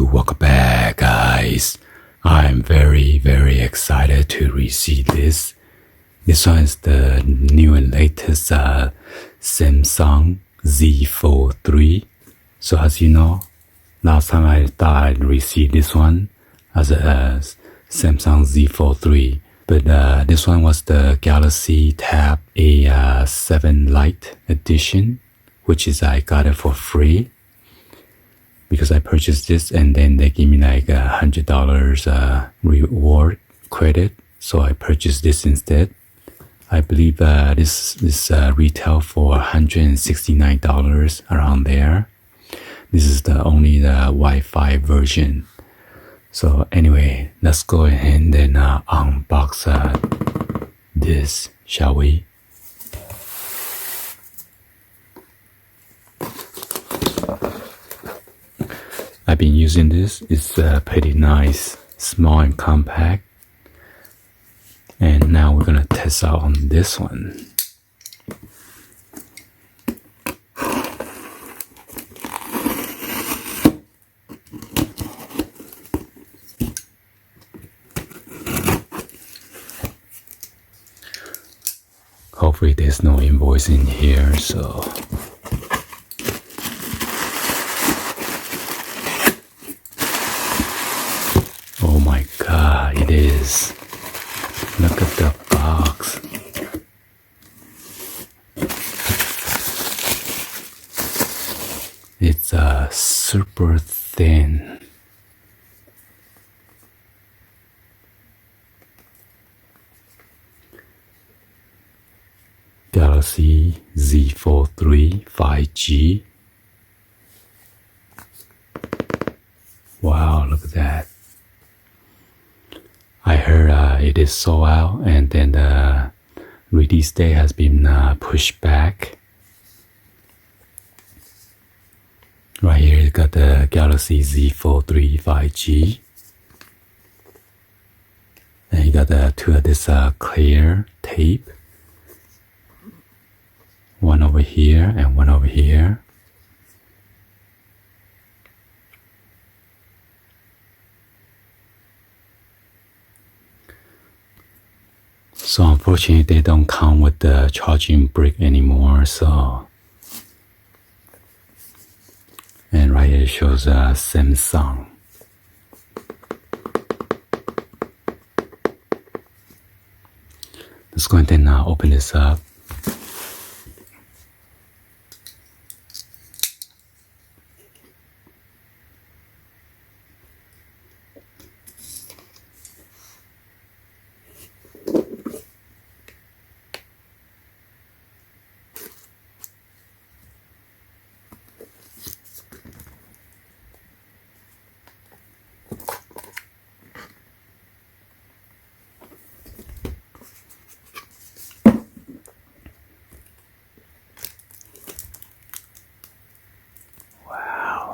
welcome back, guys. I'm very excited to receive this. This one is the new and latest Samsung Z Fold 3. So as you know, last time I thought I'd receive this one as a Samsung Z Fold 3. But this one was the Galaxy Tab A7 Lite edition, which is I got it for free. Because I purchased this and then they give me like $100 reward credit. So I purchased this instead. I believe this retail for $169 around there. This is only the Wi-Fi version. So anyway, let's go ahead and then unbox this, shall we? I've been using this. It's pretty nice, small and compact. And now we're gonna test out on this one. Hopefully there's no invoice in here, so oh my god, it is. Look at the box. It's super thin. Galaxy Z Fold 3 5G. Wow, look at that. I heard it is sold out and then the release date has been pushed back. Right here you got the Galaxy Z Fold 3 5G. And you got two of this clear tape. One over here and one over here. So unfortunately they don't come with the charging brick anymore, so. And right here it shows Samsung. Let's go ahead and open this up.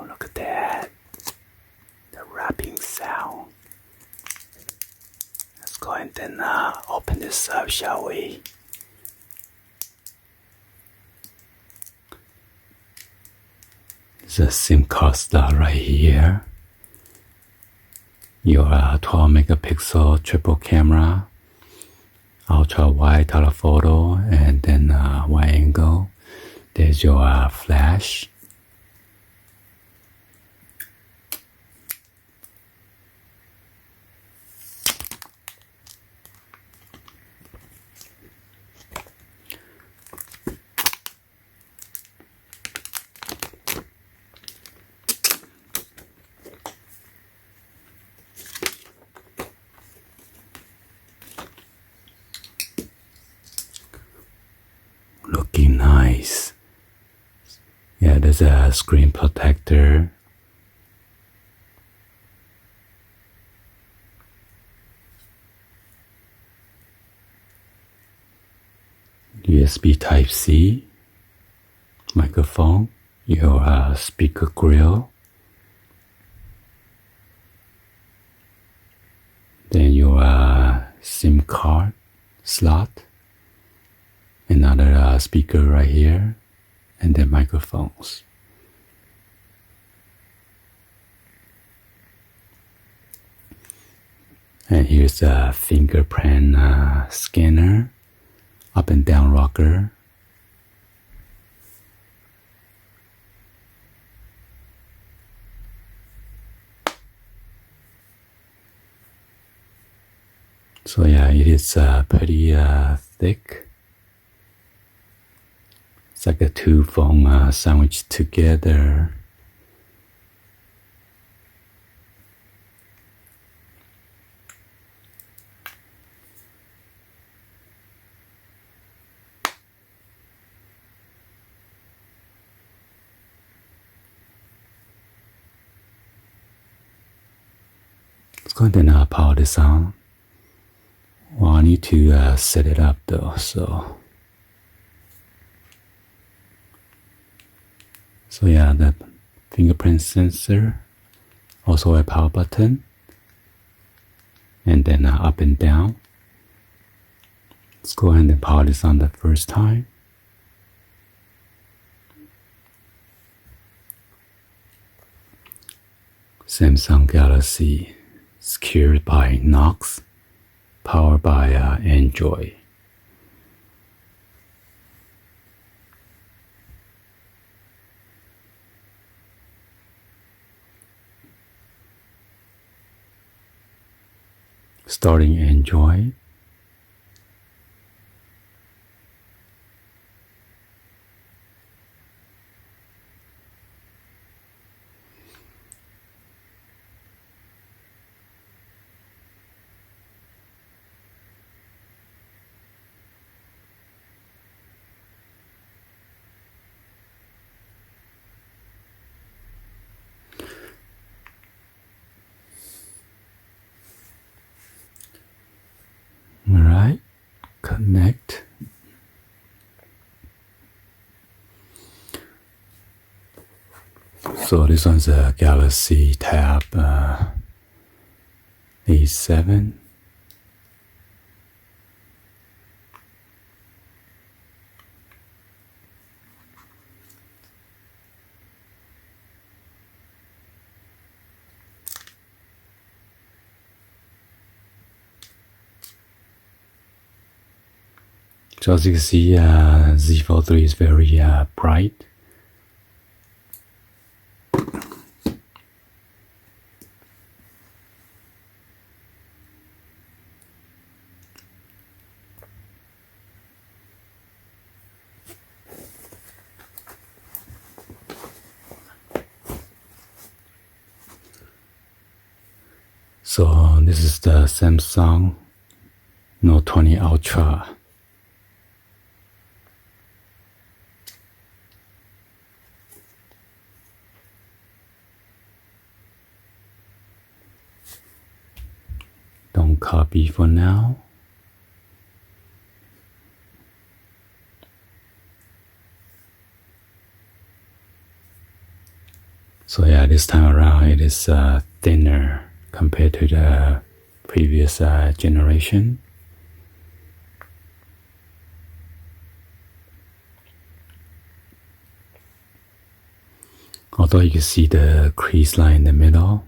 Look at that, the wrapping sound. Let's go ahead and open this up, shall we? There's a SIM card slot right here. Your 12 megapixel triple camera, ultra wide telephoto, and then wide angle. There's your flash. Looking nice. Yeah, there's a screen protector. USB Type-C, microphone, your speaker grill, then your SIM card slot, another speaker right here, and then microphones. And here's a fingerprint scanner, up and down rocker. So yeah, it is pretty thick. It's like a two phone sandwiched together. Let's go ahead and power this on. Well, I need to set it up though, so yeah, the fingerprint sensor, also a power button, and then up and down. Let's go ahead and power this on the first time. Samsung Galaxy, secured by Knox, powered by Android. Starting Android. Alright, connect. So this one's a Galaxy Tab A7. So as you can see, Z Fold 3 is very bright. So this is the Samsung Note 20 Ultra. Don't copy for now. So yeah, this time around it is thinner compared to the previous generation. Although you can see the crease line in the middle.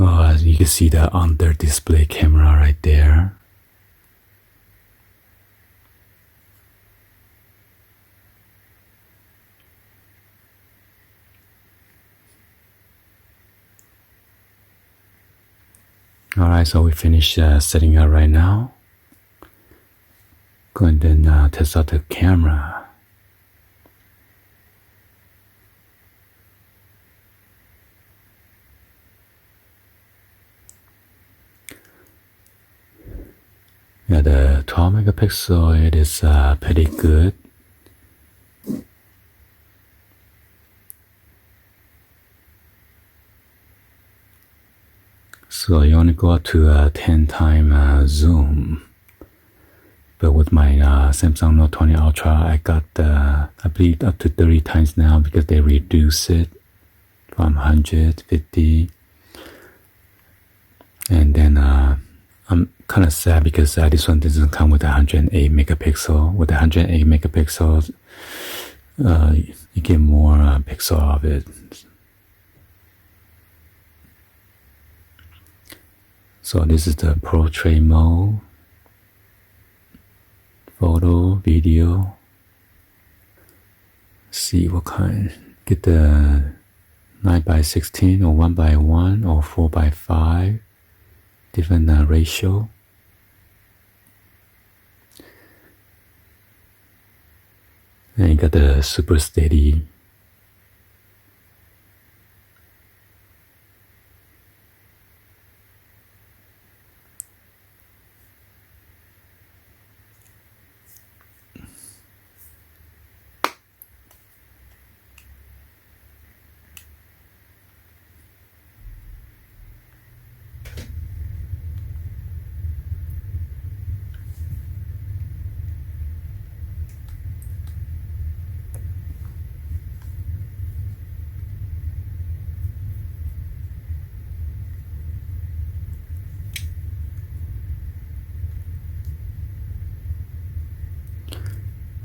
Oh, as you can see the under display camera right there. Alright, so we finished setting up right now. Go ahead and test out the camera. Yeah, the 12 megapixel, it is pretty good. So you only go up to 10 time zoom. But with my Samsung Note 20 Ultra, I got I believe up to 30 times now because they reduce it from 150. And then I'm kind of sad because this one doesn't come with 108 megapixel. With 108 megapixels, you get more pixel of it. So this is the portrait mode. Photo, video. See what kind. Get the 9:16 or 1:1 or 4:5. Different ratio. And you got the super steady.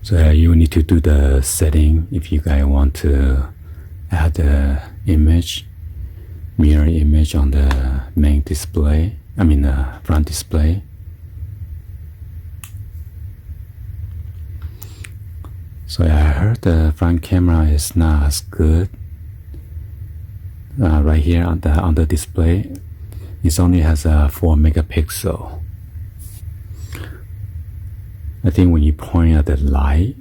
So you need to do the setting if you guys want to add the image, mirror image on the main display, front display. So I heard the front camera is not as good. Right here on the display, it only has a 4 megapixel. I think when you point at the light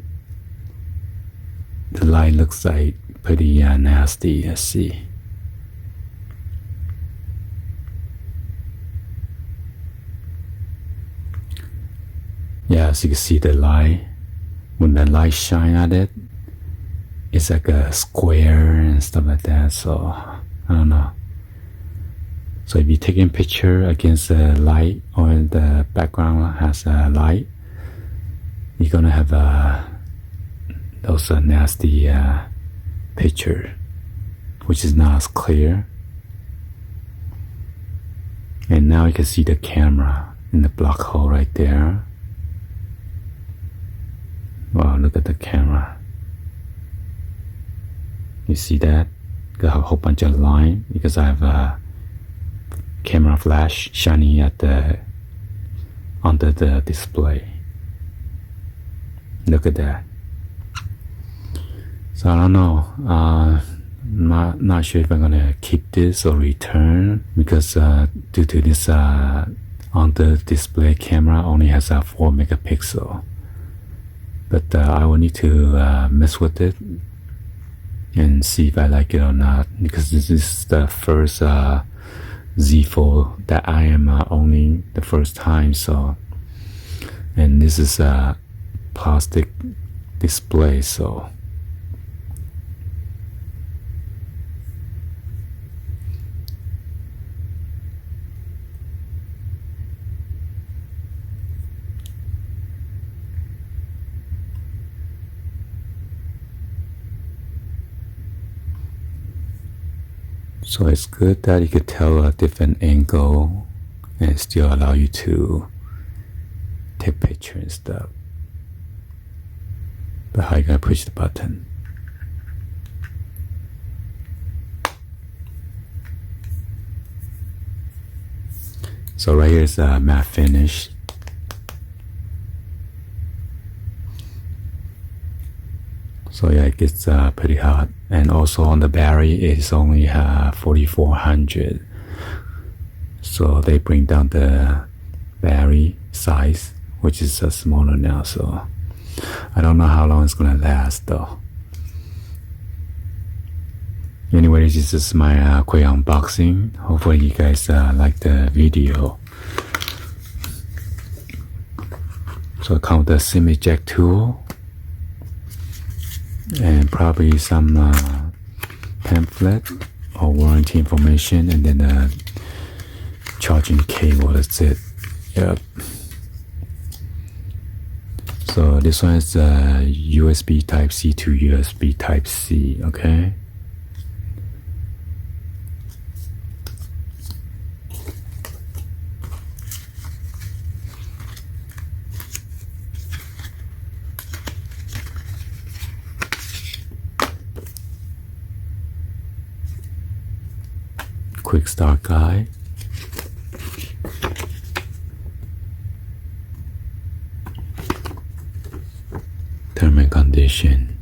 looks like pretty nasty. Let's see. Yeah, as you can see the light, when the light shine at it, it's like a square and stuff like that. So I don't know. So if you're taking picture against the light or the background has a light, you're gonna have those nasty picture, which is not as clear. And now you can see the camera in the black hole right there. Wow, look at the camera. You see that? Got a whole bunch of line because I have a camera flash shining at under the display. Look at that. So I don't know. Not sure if I'm gonna keep this or return because due to this on the display camera only has a 4 megapixel. But I will need to mess with it and see if I like it or not because this is the first Z Fold that I am owning the first time. So, and this is a plastic display, so it's good that you could tell a different angle and still allow you to take picture and stuff. But how you gonna push the button? So right here is a matte finish. So yeah, it gets pretty hot. And also on the battery, it's only 4400. So they bring down the battery size, which is smaller now. So I don't know how long it's gonna last though. Anyways, this is my quick unboxing. Hopefully you guys like the video. So it comes with the SIM eject tool and probably some pamphlet or warranty information, and then a charging cable. That's it. Yep. So this one is USB Type-C to USB Type-C, okay? Quick start guide. Term and condition.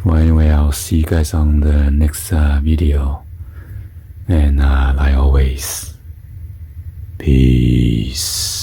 Well, anyway, I'll see you guys on the next video. And like always, peace.